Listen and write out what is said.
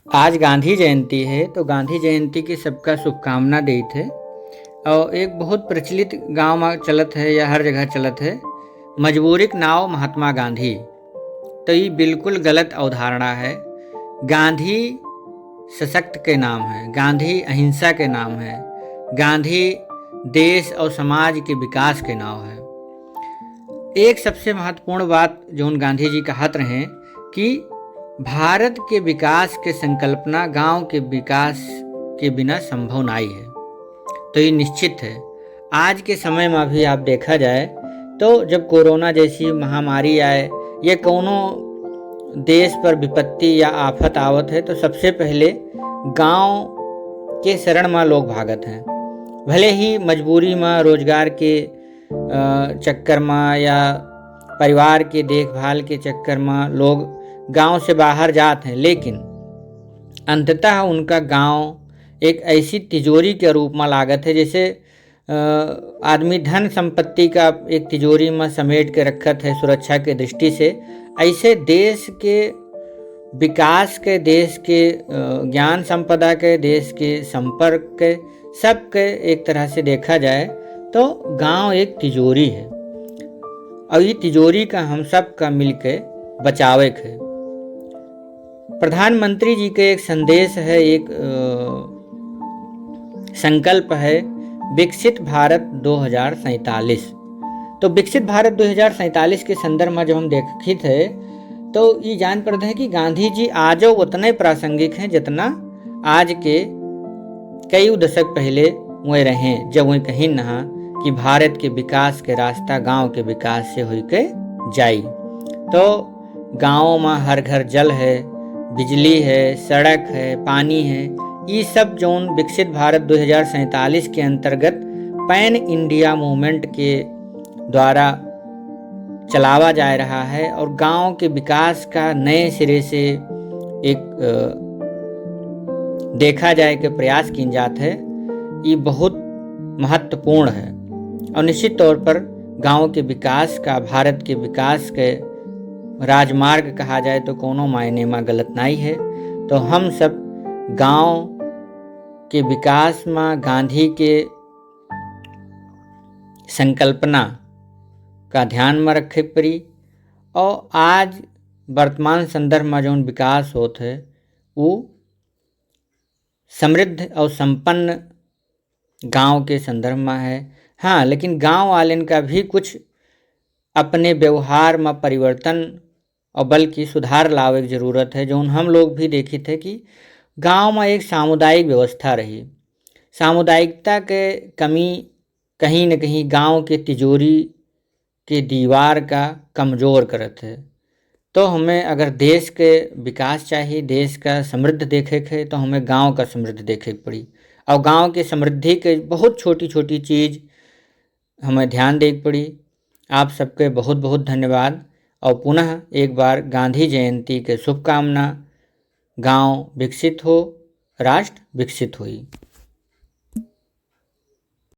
आज गांधी जयंती है तो गांधी जयंती की सबका शुभकामना देत है। और एक बहुत प्रचलित गांव में चलत है या हर जगह चलत है, मजबूरी के नाव महात्मा गांधी। तो ये बिल्कुल गलत अवधारणा है। गांधी सशक्त के नाम है, गांधी अहिंसा के नाम है, गांधी देश और समाज के विकास के नाम है। एक सबसे महत्वपूर्ण बात जो गांधी जी कहत रहे कि भारत के विकास के संकल्पना गांव के विकास के बिना संभव नहीं है। तो ये निश्चित है। आज के समय में भी आप देखा जाए तो जब कोरोना जैसी महामारी आए या कोनो देश पर विपत्ति या आफत आवत है तो सबसे पहले गांव के शरण में लोग भागत हैं। भले ही मजबूरी में, रोजगार के चक्कर में या परिवार के देखभाल के चक्कर में लोग गांव से बाहर जाते हैं, लेकिन अंततः उनका गांव एक ऐसी तिजोरी के रूप में लागत है जैसे आदमी धन संपत्ति का एक तिजोरी में समेट के रखत है सुरक्षा के दृष्टि से। ऐसे देश के विकास के, देश के ज्ञान संपदा के, देश के संपर्क के, सब के एक तरह से देखा जाए तो गांव एक तिजोरी है और ये तिजोरी का हम सब का मिलके बचावे के। प्रधानमंत्री जी के एक संदेश है, एक संकल्प है, विकसित भारत 2047। तो विकसित भारत 2047 के संदर्भ में जब हम देखी थे तो ये जान पड़ता है कि गांधी जी आज उतने प्रासंगिक हैं जितना आज के कई दशक पहले वह रहे, जब वह कहीं नहा कि भारत के विकास के रास्ता गांव के विकास से होके जाई। तो गाँव में हर घर जल है, बिजली है, सड़क है, पानी है। ये सब जोन विकसित भारत 2047 के अंतर्गत पैन इंडिया मूवमेंट के द्वारा चलावा जा रहा है और गांव के विकास का नए सिरे से एक देखा जाए कि प्रयास किन जात है। ये बहुत महत्वपूर्ण है और निश्चित तौर पर गांव के विकास का, भारत के विकास के राजमार्ग कहा जाए तो कोनो मायने में गलत नहीं है। तो हम सब गांव के विकास में गांधी के संकल्पना का ध्यान में रखे पड़ी और आज वर्तमान संदर्भ में जो विकास होता है वो समृद्ध और संपन्न गांव के संदर्भ में है। हाँ, लेकिन गांव वाले का भी कुछ अपने व्यवहार में परिवर्तन और बल्कि सुधार लावे की ज़रूरत है। जो हम लोग भी देखे थे कि गांव में एक सामुदायिक व्यवस्था रही, सामुदायिकता के कमी कहीं न कहीं गांव के तिजोरी के दीवार का कमज़ोर करत है। तो हमें अगर देश के विकास चाहिए, देश का समृद्ध देखे के, तो हमें गांव का समृद्ध देखे पड़ी और गांव के समृद्धि के बहुत छोटी छोटी चीज़ हमें ध्यान दे पड़ी। आप सबके बहुत बहुत धन्यवाद और पुनः एक बार गांधी जयंती के शुभकामना। गांव विकसित हो, राष्ट्र विकसित होई।